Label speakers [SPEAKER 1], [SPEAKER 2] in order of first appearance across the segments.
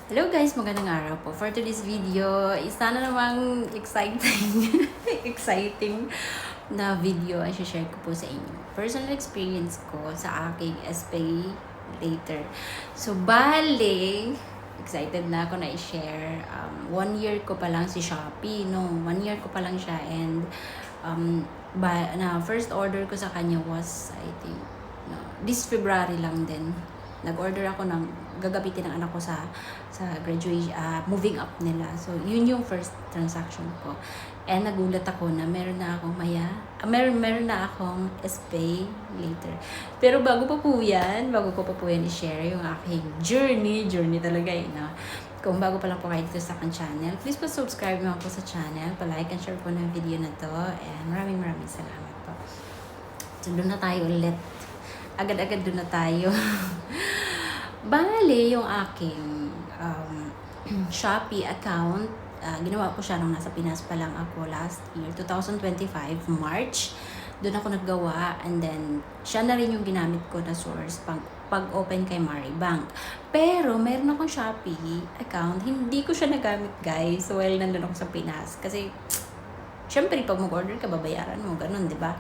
[SPEAKER 1] Hello guys, magandang araw po. For today's video, isa na namang exciting exciting na video ay share ko po sa inyo. Personal experience ko sa aking SPay later. So, bale, excited na ako na i-share. 1 year ko pa lang si Shopee, no? 1 year ko pa lang siya and first order ko sa kanya was, I think, no, this February lang din. Nag-order ako ng gagabitin ng anak ko sa graduation, moving up nila. So, yun yung first transaction ko. And nagulat ako na meron na akong meron na akong SPay later. Pero bago ko pa po yan i-share yung aking journey talaga no? Kung bago pa lang po kayo dito sa aking channel, please po subscribe mo po sa channel, palike and share po ng video na to, and maraming salamat po. So, doon na tayo ulit. Agad-agad doon na tayo. Bale, yung aking Shopee account, ginawa ko siya nung nasa Pinas pa lang ako last year, 2025, March. Doon ako naggawa and then siya na rin yung ginamit ko na source pag-open kay Maribank. Pero meron akong Shopee account, hindi ko siya nagamit guys while nandun ako sa Pinas. Kasi, syempre pag mag-order ka, babayaran mo, ganun, di ba?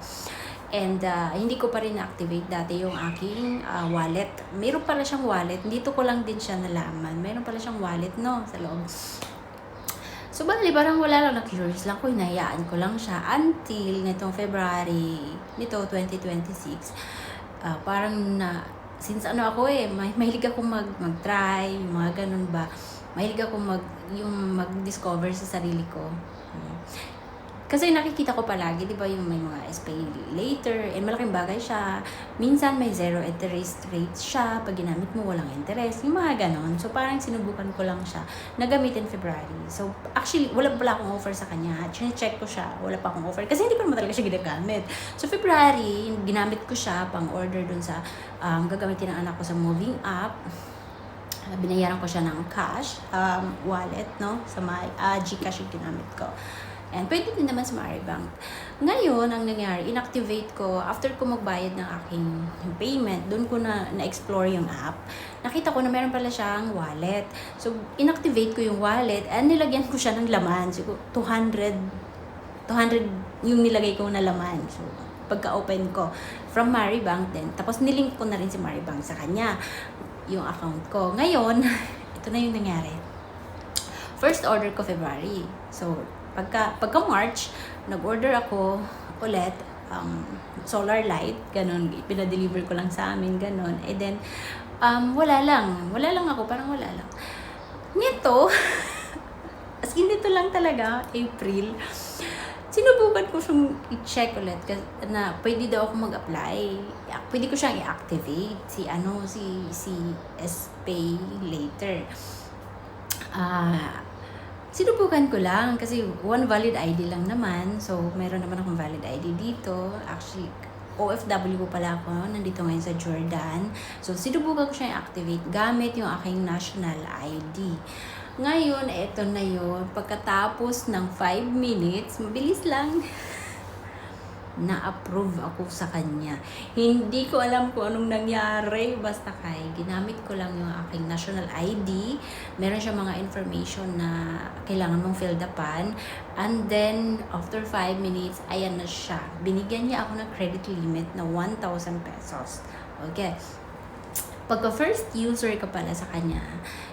[SPEAKER 1] And hindi ko pa rin na-activate dati yung aking wallet. Meron pala siyang wallet. Dito ko lang din siya nalaman. Meron pala siyang wallet, no? Sa loob. So, bali, parang wala lang, na-curious lang ko. Hinayaan ko lang siya until nitong February, 2026. Parang since ako mahilig akong mag-try, yung mga ganun ba. Mahilig akong mag-discover sa sarili ko. Kasi nakikita ko palagi, di ba, yung may mga SPay later, and malaking bagay siya. Minsan may zero interest rate siya, pag ginamit mo walang interest, yung mga ganon. So parang sinubukan ko lang siya na gamitin February. So actually, wala pala akong offer sa kanya. Check ko siya, wala pa akong offer. Kasi hindi ko naman talaga siya ginagamit. So February, ginamit ko siya pang order dun sa gagamitin ng anak ko sa moving up. Binayaran ko siya ng cash, wallet, no? Sa my Gcash yung ginamit ko. And pwede din naman sa Maribank. Ngayon, ang nangyari, inactivate ko, after ko magbayad ng aking payment, doon ko na-explore yung app, nakita ko na meron pala siyang wallet. So, inactivate ko yung wallet, and nilagyan ko siya ng laman. So, 200 yung nilagay ko na laman. So, pagka-open ko, from Maribank din. Tapos, nilink ko na rin si Maribank sa kanya, yung account ko. Ngayon, ito na yung nangyari. First order ko February. So, pagka March, nag-order ako ulit, solar light, ganun, pinadeliver ko lang sa amin, ganun. And then, wala lang ako, parang wala lang. Nito, as in dito lang talaga, April, sinubukan ko siyang i-check ulit na pwede daw ako mag-apply. Pwede ko siyang i-activate si SPay later. Sinubukan ko lang kasi one valid ID lang naman. So, meron naman akong valid ID dito. Actually, OFW ko pala ako. Nandito ngayon sa Jordan. So, sinubukan ko siya i-activate gamit yung aking national ID. Ngayon, eto na yun. Pagkatapos ng 5 minutes, mabilis lang, na-approve ako sa kanya. Hindi ko alam kung anong nangyari. Basta ginamit ko lang yung aking national ID. Meron siya mga information na kailangan mong fill upan. And then, after 5 minutes, ayan na siya. Binigyan niya ako ng credit limit na 1,000 pesos. Okay. Pagka first user ka pala sa kanya,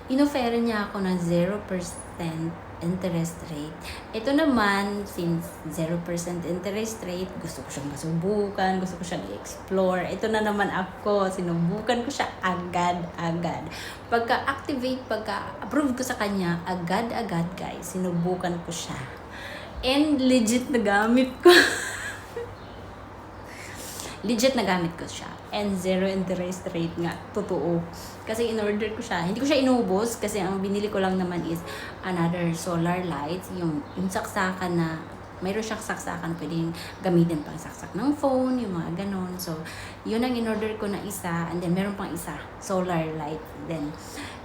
[SPEAKER 1] inofera niya ako ng 0% interest rate. Ito naman, since 0% interest rate, gusto ko siyang masubukan, gusto ko siyang i-explore. Ito na naman ako, sinubukan ko siya agad-agad. Pagka-approve ko sa kanya, agad-agad guys, sinubukan ko siya. And legit na gamit ko. Legit na gamit ko siya. And 0 interest rate nga. Totoo. Kasi in-order ko siya. Hindi ko siya inubos kasi ang binili ko lang naman is another solar lights. Yung saksakan na, mayroon siyang saksakan. Pwedeng gamitin pang saksak ng phone, yung mga ganon. So, yun ang in-order ko na isa. And then, meron pang isa. Solar light. Then,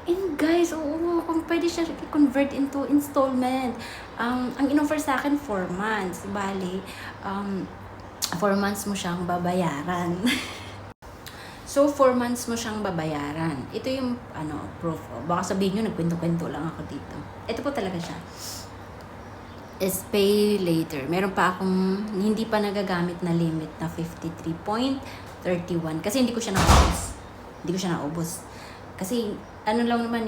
[SPEAKER 1] and guys, kung pwede siya i-convert into installment. Ang in-offer sa akin, 4 months. Bali, 4 months mo siyang babayaran. So, 4 months mo siyang babayaran. Ito yung, proof. Baka sabihin nyo, nagkwento-kwento lang ako dito. Ito po talaga siya. Is pay later. Meron pa akong hindi pa nagagamit na limit na 53.31. Kasi hindi ko siya naubos. Kasi, lang naman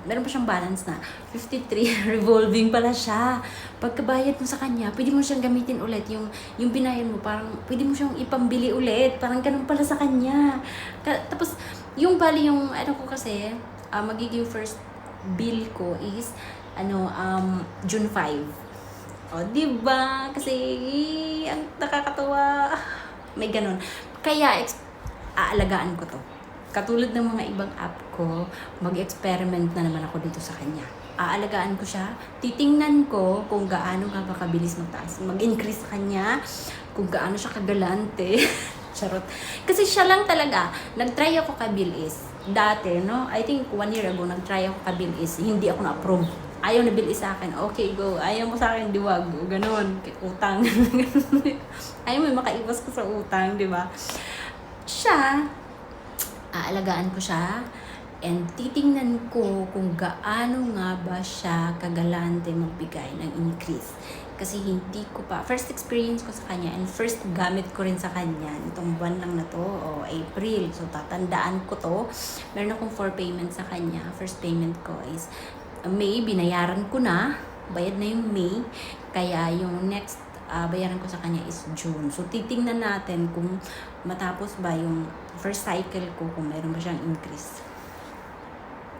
[SPEAKER 1] meron pa siyang balance na 53 revolving pala siya. Pagkabayad mo sa kanya, pwede mo siyang gamitin ulit. Yung binayad mo, parang pwede mo siyang ipambili ulit. Parang ganun pala sa kanya. Tapos, yung bali yung, ko kasi, magiging first bill ko is, June 5. O, diba? Kasi, ang nakakatawa. May ganun. Kaya, aalagaan ko to. Katulad ng mga ibang app ko, mag-experiment na naman ako dito sa kanya. Aalagaan ko siya, titingnan ko kung gaano nga ba kabilis magtaas. Mag-increase sa kanya, kung gaano siya kagalante. Charot. Kasi siya lang talaga, nag-try ako ka-Bilis. Dati, I think 1 year ago, nag-try ako ka-Bilis. Hindi ako na-approve. Ayaw na Bilis sa akin. Okay, go. Ayaw mo sa akin, diwag. O, ganun. Utang. Ayaw mo makaiwas ko sa utang, di ba? Siya, aalagaan ko siya and titingnan ko kung gaano nga ba siya kagalante magbigay ng increase. Kasi hindi ko pa, first experience ko sa kanya and first gamit ko rin sa kanya itong buwan lang na to, April. So, tatandaan ko to. Meron akong 4 payments sa kanya. First payment ko is May, binayaran ko na. Bayad na yung May. Kaya yung next bayaran ko sa kanya is June. So, titingnan natin kung matapos ba yung first cycle ko, kung mayroon ba siyang increase.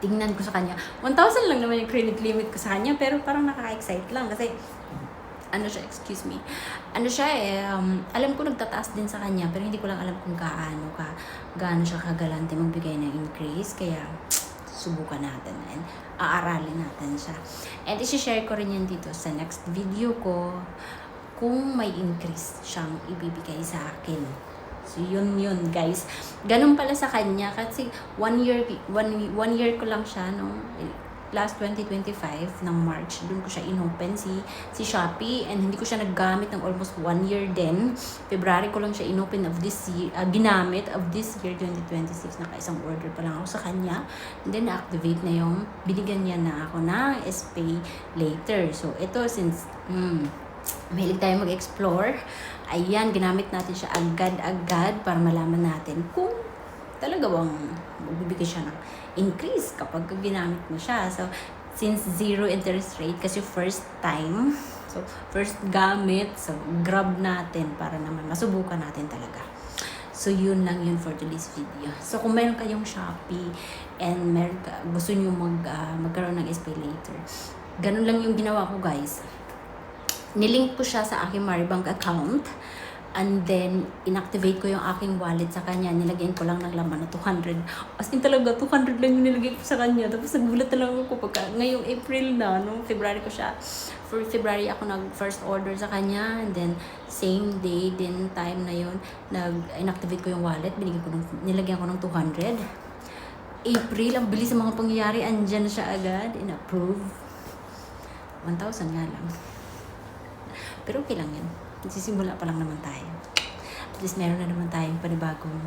[SPEAKER 1] Tingnan ko sa kanya. 1,000 lang naman yung credit limit ko sa kanya, pero parang nakaka-excite lang kasi, alam ko nagtataas din sa kanya, pero hindi ko lang alam kung gaano siya kagalante magbigay ng increase. Kaya, subukan natin and aaralin natin siya. And isi-share ko rin yan dito sa next video ko kung may increase siyang ibibigay sa akin. So, yun guys. Ganun pala sa kanya kasi 1 year ko lang siya, last 2025 ng March, doon ko siya inopen si Shopee and hindi ko siya naggamit ng almost 1 year din. February ko lang siya inopen of this year, ginamit of this year 2026. Naka-isang order pa lang ako sa kanya. And then na-activate na yung binigyan niya na ako ng SPay later. So ito since mahilig tayo mag-explore, ayan, ginamit natin siya agad-agad para malaman natin kung talaga bang magbibigay siya ng increase kapag ginamit mo siya. So, since 0 interest rate, kasi first time, so, first gamit, so, grab natin para naman masubukan natin talaga. So, yun lang yun for today's video. So, kung meron kayong Shopee and gusto nyo magkaroon ng SPay later, ganun lang yung ginawa ko, guys. Nilink ko siya sa aking Maribank account. And then, inactivate ko yung aking wallet sa kanya. Nilagyan ko lang ng laman na 200. As in talaga, 200 lang yung nilagay ko sa kanya. Tapos nagulat na lang ako pagka ngayong April na, February ko siya. For February ako nag-first order sa kanya. And then, same day din, time na yun, inactivate ko yung wallet. Nilagyan ko ng 200. April, ang bilis sa mga pangyayari. Andyan na siya agad. In-approve. 1,000 nga lang. Pero okay lang yan. Sisimula pa lang naman tayo. At least meron na naman tayong panibagong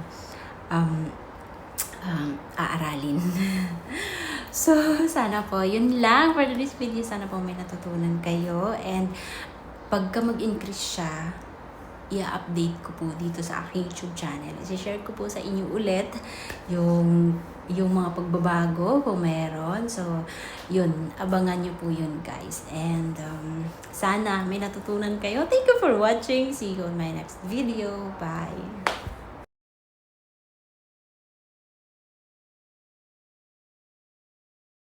[SPEAKER 1] aaralin. So, sana po, yun lang for this video. Sana po may natutunan kayo. And pagka mag-increase siya, i-update ko po dito sa aking YouTube channel. I-share ko po sa inyo ulit yung mga pagbabago kung meron. So, yun. Abangan nyo po yun, guys. And sana may natutunan kayo. Thank you for watching. See you on my next video. Bye!